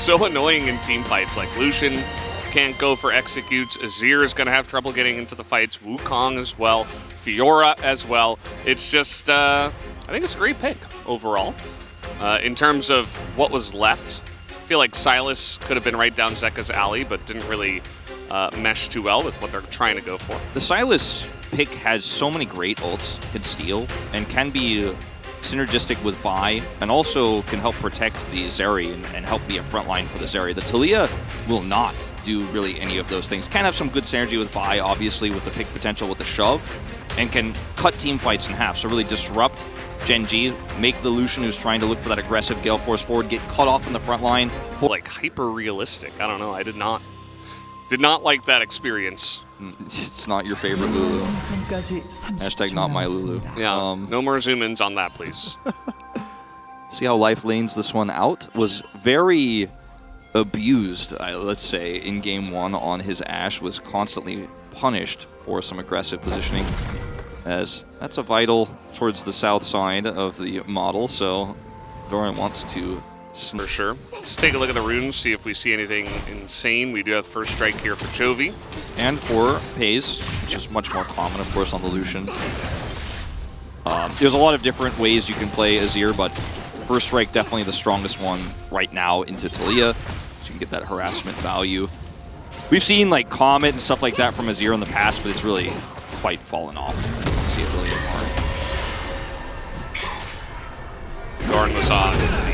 so annoying in team fights. Like Lucian can't go for executes. Azir is going to have trouble getting into the fights. Wukong as well. Fiora as well. It's just, I think it's a great pick overall. In terms of what was left, I feel like Sylas could have been right down Zeka's alley, but didn't really mesh too well with what they're trying to go for. The Sylas pick has so many great ults, can steal, and can be synergistic with Vi, and also can help protect the Zeri and help be a front line for the Zeri. The TALIYAH will not do really any of those things. Can have some good synergy with Vi, obviously, with the pick potential with the shove, and can cut team fights in half, so really disrupt Gen G, make the Lucian who's trying to look for that aggressive Gale Force forward, get cut off in the front line. Like hyper-realistic. I don't know, I did not like that experience. It's not your favorite Lulu. Hashtag not my Lulu. Yeah, no more zoom-ins on that, please. See how Life lanes this one out? Was very abused, let's say, in game one on his Ashe. Was constantly punished for some aggressive positioning, as that's a vital towards the south side of the model, so Doran wants to... For sure. Let's take a look at the runes, see if we see anything insane. We do have first strike here for Chovy. And for Pays, which is much more common, of course, on the Lucian. There's a lot of different ways you can play Azir, but first strike definitely the strongest one right now into TALIYAH, so you can get that harassment value. We've seen like Comet and stuff like that from Azir in the past, but it's really quite fallen off. I don't see it really anymore. Doran was on the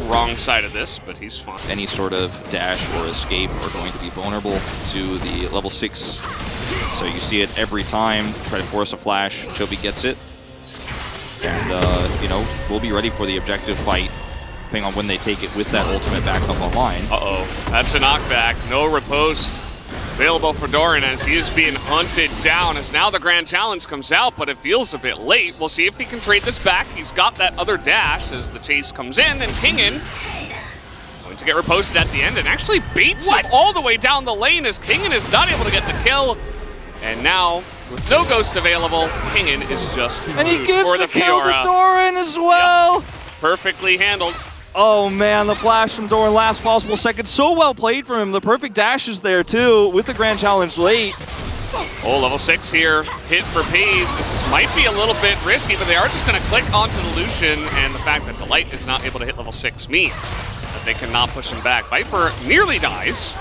wrong side of this, but he's fine. Any sort of dash or escape are going to be vulnerable to the level 6. So you see it every time. Try to force a flash. Chovy gets it. And, you know, we'll be ready for the objective fight, depending on when they take it with that ultimate back up online. Uh-oh. That's a knockback. No riposte available for Doran as he is being hunted down, as now the Grand Challenge comes out, but it feels a bit late. We'll see if he can trade this back. He's got that other dash as the chase comes in, and Kingen going to get riposted at the end and actually beats him all the way down the lane as Kingen is not able to get the kill. And now, with no Ghost available, Kingen is just and he gives for the kill Fiora. to Doran as well! Yep. Perfectly handled. Oh man, the flash from Doran, last possible second. So well played from him. The perfect dash is there too, with the Grand Challenge late. Oh, level 6 here. Hit for Pays. This might be a little bit risky, but they are just going to click onto the Lucian, and the fact that Delight is not able to hit level 6 means that they cannot push him back. Viper nearly dies,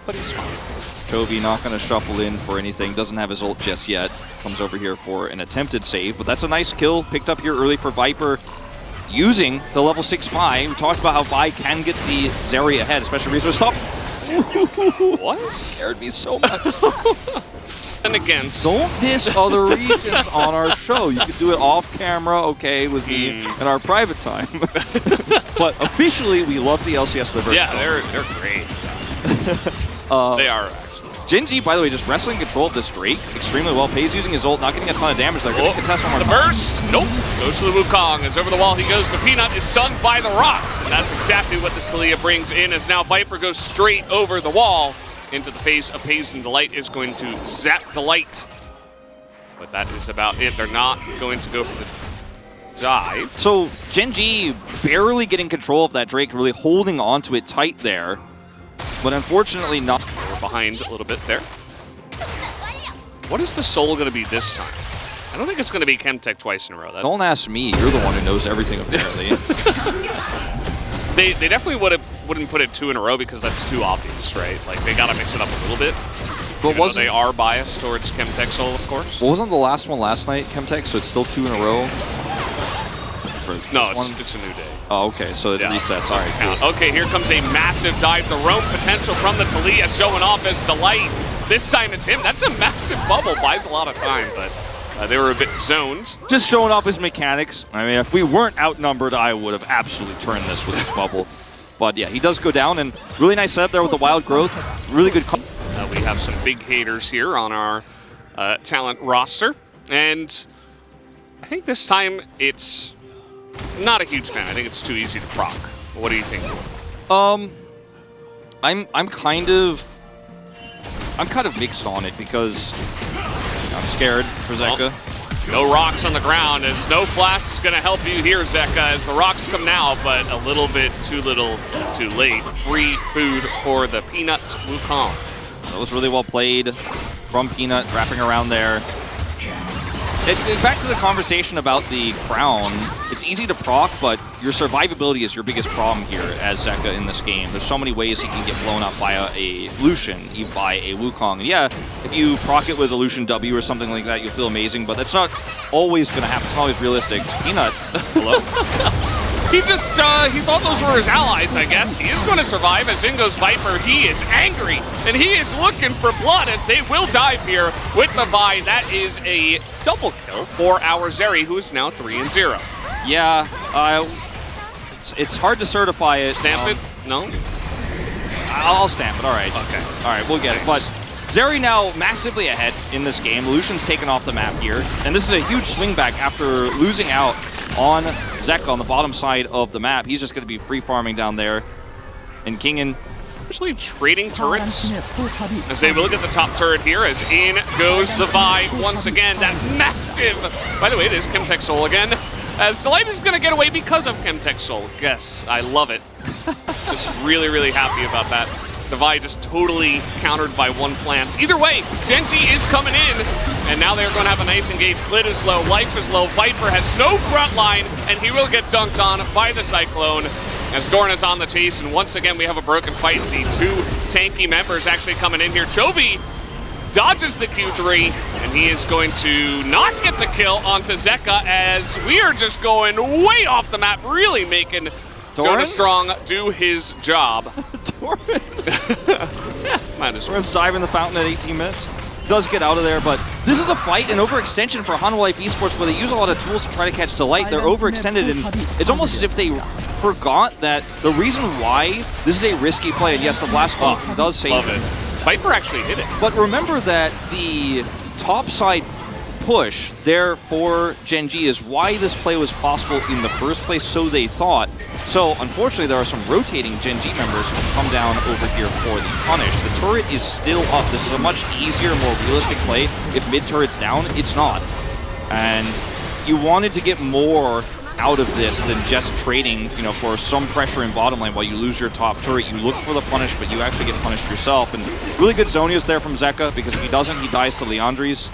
but he's fine. Chovy not going to shuffle in for anything. Doesn't have his ult just yet. Comes over here for an attempted save, but that's a nice kill. Picked up here early for Viper. Using the level 6 Vi. We talked about how Vi can get the Zeri ahead, especially resource stop. What? Scared me so much. And against. Don't diss other regions on our show. You can do it off camera, okay, with me in our private time. But officially, we love the LCS. Yeah, they're great. They are. Gen G, by the way, just wrestling control of this Drake extremely well. Pays using his ult, not getting a ton of damage. They're going to contest one more time. The burst! Nope. Goes to the Wukong. As over the wall he goes, but Peanut is stunned by the rocks. And that's exactly what the TALIYAH brings in, as now Viper goes straight over the wall into the face of Pays, and Delight is going to zap Delight. But that is about it. They're not going to go for the dive. So Gen G barely getting control of that Drake, really holding onto it tight there. But unfortunately not. We're behind a little bit there. What is the soul going to be this time? I don't think it's going to be Chemtech twice in a row. Don't ask me. You're the one who knows everything, apparently. They definitely wouldn't put it 2 in a row because that's too obvious, right? Like, they got to mix it up a little bit. But they are biased towards Chemtech soul, of course. Well, wasn't the last one last night Chemtech, so it's still 2 in a row? No, it's a new day. Oh, okay, so it resets. All right, cool. Okay, here comes a massive dive. The roam potential from the TALIYAH showing off as Delight. This time it's him. That's a massive bubble. Buys a lot of time, but they were a bit zoned. Just showing off his mechanics. I mean, if we weren't outnumbered, I would have absolutely turned this with his bubble. But yeah, he does go down, and really nice setup there with the wild growth. Really good. We have some big haters here on our talent roster, and I think this time it's not a huge fan. I think it's too easy to proc. What do you think? I'm kind of mixed on it because I'm scared for Zeka. No rocks on the ground, as no flash is going to help you here, Zeka, as the rocks come now, but a little bit too little too late. Free food for the Peanut Wukong. That was really well played from Peanut, wrapping around there. Back to the conversation about the crown, it's easy to proc, but your survivability is your biggest problem here as Zeka in this game. There's so many ways he can get blown up by a Lucian, even by a Wukong. And yeah, if you proc it with a Lucian W or something like that, you'll feel amazing, but that's not always going to happen. It's not always realistic. Peanut, hello? He just, he thought those were his allies, I guess. He is going to survive as in goes Viper. He is angry, and he is looking for blood as they will dive here with the Vi. That is a double kill for our Zeri, who is now 3-0. Yeah, it's hard to certify it. Stamp it? No? I'll stamp it, all right. Okay. All right, we'll get it. But Zeri now massively ahead in this game. Lucian's taken off the map here, and this is a huge swing back after losing out on Zeka on the bottom side of the map. He's just going to be free farming down there. And Kingen actually trading turrets as they will look at the top turret here as in goes the Vi once again. That massive, by the way, it is Chemtech Soul again, as Delight is going to get away because of Chemtech Soul. Yes, I love it. Just really, really happy about that. The Vi just totally countered by one plant. Either way, Genji is coming in, and now they're going to have a nice engage. Clit is low, life is low, Viper has no front line, and he will get dunked on by the Cyclone as Dorn is on the chase, and once again we have a broken fight. The two tanky members actually coming in here. Chovy dodges the Q3, and he is going to not get the kill onto Zeka as we are just going way off the map, really making Jonas Strong do his job. Doran? Yeah, might as well. Doran's diving the fountain at 18 minutes. Does get out of there, but this is a fight, an overextension for HANWHA Life Esports where they use a lot of tools to try to catch Delight. They're overextended, and it's almost as if they forgot that the reason why this is a risky play, and yes, the blast call does save love it. Viper actually hit it. But remember that the topside push there for Genji is why this play was possible in the first place, so they thought. So, unfortunately, there are some rotating Genji members who come down over here for the punish. The turret is still up. This is a much easier, more realistic play. If mid-turret's down, it's not. And you wanted to get more out of this than just trading, you know, for some pressure in bottom lane while you lose your top turret. You look for the punish, but you actually get punished yourself. And really good Zonia's there from Zeka, because if he doesn't, he dies to Leandri's.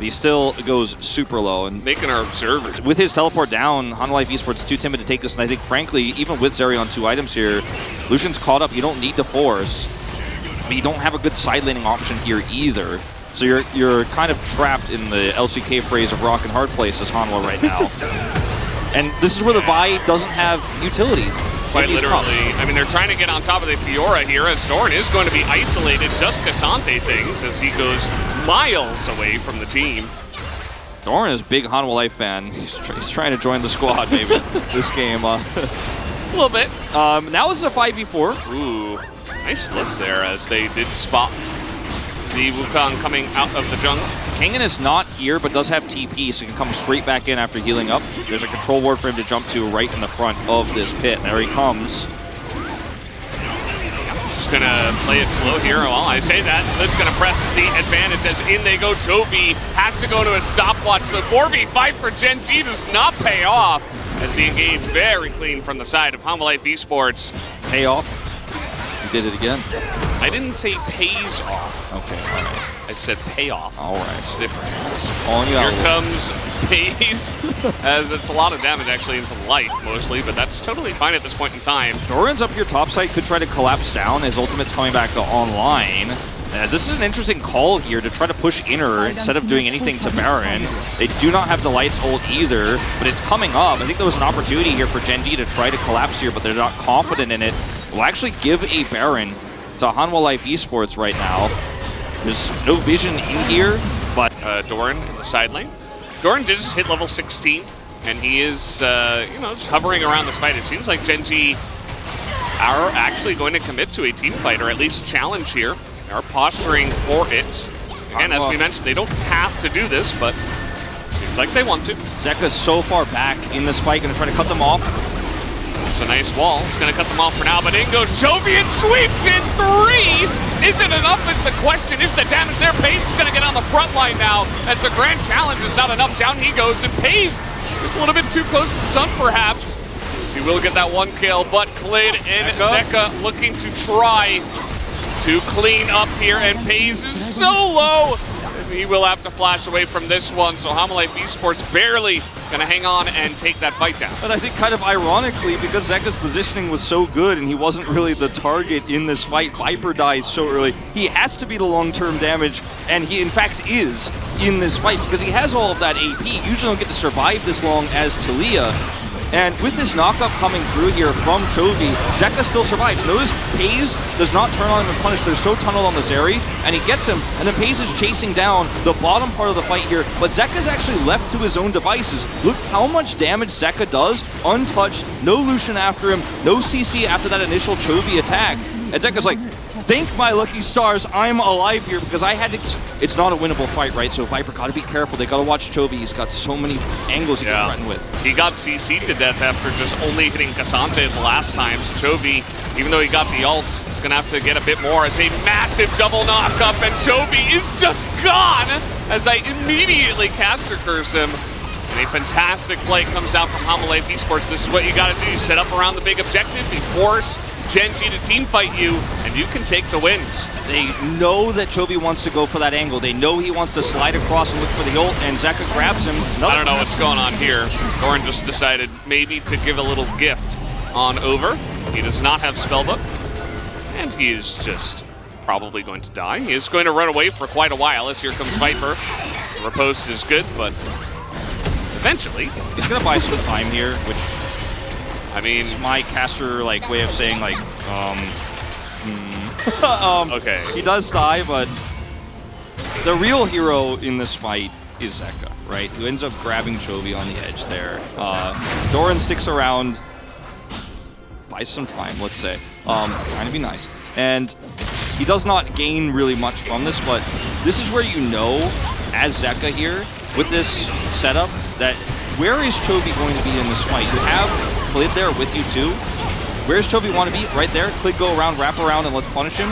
He still goes super low. And making our observers. With his teleport down, HANWHA Life Esports is too timid to take this, and I think, frankly, even with Zeri on 2 items here, Lucian's caught up. You don't need to force, but you don't have a good side laning option here either. So you're kind of trapped in the LCK phrase of rock and hard place as HANWHA right now. And this is where the Vi doesn't have utility. Quite literally. I mean, they're trying to get on top of the Fiora here as Dorn is going to be isolated, just Cassante things as he goes miles away from the team. Dorn is a big HANWHA Life fan. He's trying to join the squad maybe this game. A little bit. Now this is a 5v4. Ooh, nice look there as they did spot the Wukong coming out of the jungle. Kingen is not here, but does have TP, so he can come straight back in after healing up. There's a control ward for him to jump to right in the front of this pit. There he comes. Just going to play it slow here. Well, I say that. Lid's going to press the advantage as in they go. Chovy has to go to a stopwatch. The 4v5 for Genji does not pay off as he engaged very clean from the side of HANWHA Life Esports. Pay off? You did it again? I didn't say pays off. Okay, all right. I said payoff. All right. It's different. Here comes pays, as it's a lot of damage actually into life mostly, but that's totally fine at this point in time. Doran's up here topside, could try to collapse down. His ultimate's coming back online. As this is an interesting call here to try to push inner instead of doing anything to Baron. They do not have Delight's ult either, but it's coming up. I think there was an opportunity here for Genji to try to collapse here, but they're not confident in it. We'll actually give a Baron to HANWHA Life Esports right now. There's no vision in here, but Doran in the side lane. Doran did just hit level 16, and he is, you know, just hovering around this fight. It seems like Genji are actually going to commit to a team fight, or at least challenge here. They are posturing for it. Again, as we mentioned, they don't have to do this, but seems like they want to. Zeka's so far back in this fight, going to try to cut them off. It's a nice wall. It's going to cut them off for now, but in goes Chovy and sweeps in 3! Is it enough is the question. Is the damage there? Pace is going to get on the front line now as the grand challenge is not enough. Down he goes, and Pace is a little bit too close to the sun, perhaps. He will get that 1 kill, but Clid and Zeka looking to try to clean up here, and Pace is so low. He will have to flash away from this one, so HANWHA Esports barely going to hang on and take that fight down. But I think kind of ironically, because Zeka's positioning was so good and he wasn't really the target in this fight, Viper dies so early. He has to be the long-term damage, and he in fact is in this fight because he has all of that AP. Usually don't get to survive this long as TALIYAH. And with this knockup coming through here from Chovy, Zeka still survives. Notice Paze does not turn on him and punish. They're so tunneled on the Zeri, and he gets him, and then Paze is chasing down the bottom part of the fight here, but Zeka's actually left to his own devices. Look how much damage Zeka does, untouched, no Lucian after him, no CC after that initial Chovy attack. And Zeka's like, thank my lucky stars, I'm alive here because I had to... It's not a winnable fight, right? So Viper gotta be careful. They gotta watch Chovy. He's got so many angles he can threaten with. He got CC'd to death after just only hitting Cassante the last time. So Chovy, even though he got the ult, is gonna have to get a bit more as a massive double knockup, and Chovy is just gone as I immediately caster curse him. And a fantastic play comes out from HANWHA Esports. This is what you gotta do. You set up around the big objective, you force Gen.G to team fight you, and you can take the wins. They know that Chovy wants to go for that angle. They know he wants to slide across and look for the ult, and Zeka grabs him. I don't know what's going on here. Doran just decided maybe to give a little gift on over. He does not have Spellbook, and he is just probably going to die. He is going to run away for quite a while as here comes Viper. The riposte is good, but eventually he's going to buy some time here, which... I mean, it's my caster way of saying okay. He does die, but the real hero in this fight is Zeka, right? Who ends up grabbing Chovy on the edge there. Doran sticks around, buys some time, let's say, trying to be nice, and he does not gain really much from this. But this is where you know, as Zeka here with this setup, that where is Chovy going to be in this fight? You have Clid there with you too. Where's Chovy want to be? Right there. Clid go around, wrap around, and let's punish him.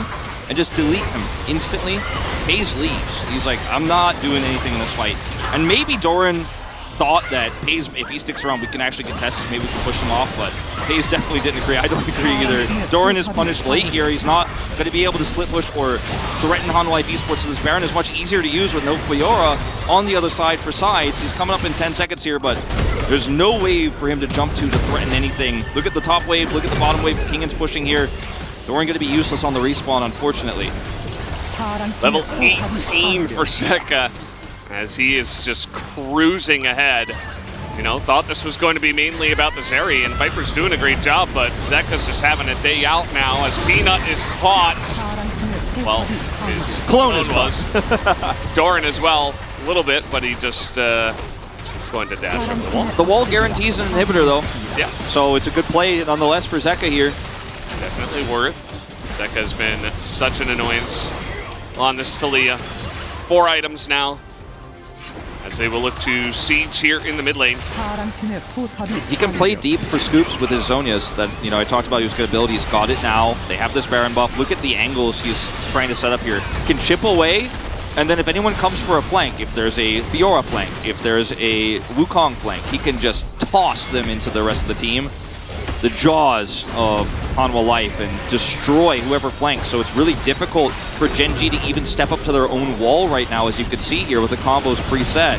And just delete him instantly. Paze leaves. He's like, I'm not doing anything in this fight. And maybe Doran thought that Paze, if he sticks around, we can actually contest this. Maybe we can push him off, but Paze definitely didn't agree. I don't agree either. Doran is punished late here. He's not going to be able to split push or threaten HANWHA Esports. So this Baron is much easier to use with no Fiora on the other side for sides. He's coming up in 10 seconds here, but there's no wave for him to jump to threaten anything. Look at the top wave, look at the bottom wave. Kingan's pushing here. Doran going to be useless on the respawn, unfortunately. Level 18 for Zeka as he is just cruising ahead. You know, thought this was going to be mainly about the Zeri, and Viper's doing a great job, but Zeka's just having a day out now as Peanut is caught. Well, his clone was. Doran as well, a little bit, but he just going to dash over the wall. The wall guarantees an inhibitor, though. Yeah. So it's a good play, nonetheless, for Zeka here. Definitely worth. Zeka has been such an annoyance on this TALIYAH. 4 items now, as they will look to siege here in the mid lane. He can play deep for scoops with his Zhonya's that, you know, I talked about. He was good ability. He's got it now. They have this Baron buff. Look at the angles he's trying to set up here. Can chip away, and then if anyone comes for a flank, if there's a Fiora flank, if there's a Wukong flank, he can just toss them into the rest of the team. The jaws of HANWHA Life and destroy whoever flanks. So it's really difficult for Gen.G to even step up to their own wall right now, as you can see here with the combos preset.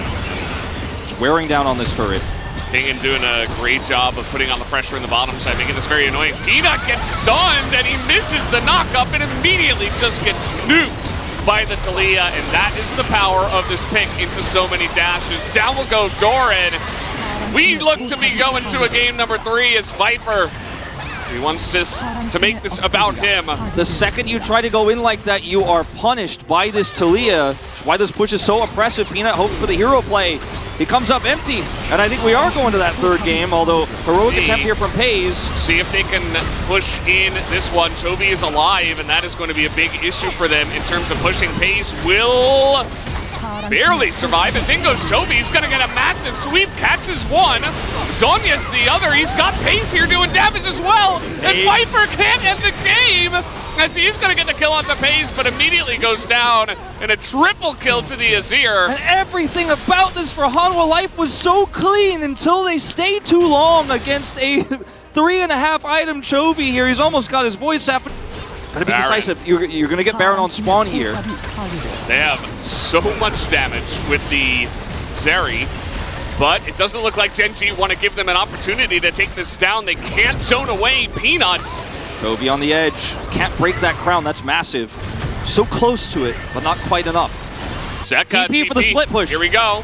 Just wearing down on this turret. Kingan doing a great job of putting on the pressure in the bottom side, making this very annoying. Peanut gets stunned and he misses the knockup and immediately just gets nuked by the TALIYAH, and that is the power of this pick into so many dashes. Down will go Doran. We look to be going to a game number 3 as Viper. He wants this to make this about him. The second you try to go in like that, you are punished by this TALIYAH. Why this push is so oppressive. Peanut hopes for the hero play. He comes up empty, and I think we are going to that 3rd game, although heroic attempt here from Paze. See if they can push in this one. Chovy is alive, and that is going to be a big issue for them in terms of pushing. Paze will barely survive. As in goes Toby. He's going to get a massive sweep. Catches one. Zonya's the other. He's got pace here doing damage as well. And Viper can't end the game as he's going to get the kill onto Pace, but immediately goes down in a triple kill to the Azir. And everything about this for HANWHA Life was so clean until they stayed too long against a 3.5 item Chovy here. He's almost got his voice happening. Gotta be decisive. You're gonna get Baron on spawn here. They have so much damage with the Zeri, but it doesn't look like Gen G want to give them an opportunity to take this down. They can't zone away Peanuts. Chovy on the edge. Can't break that crown. That's massive. So close to it, but not quite enough. Zeka, TP for the split push. Here we go.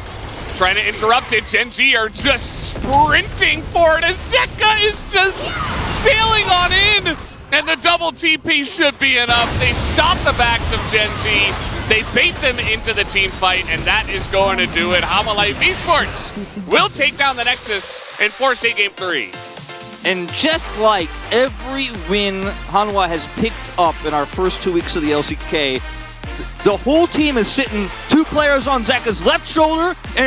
Trying to interrupt it. Gen G are just sprinting for it as Zeka is just sailing on in. And the double TP should be enough. They stop the backs of Gen G. They bait them into the team fight, and that is going to do it. HANWHA Life Esports will take down the Nexus and force a Game 3. And just like every win HANWHA has picked up in our first 2 weeks of the LCK, the whole team is sitting 2 players on Zeka's left shoulder and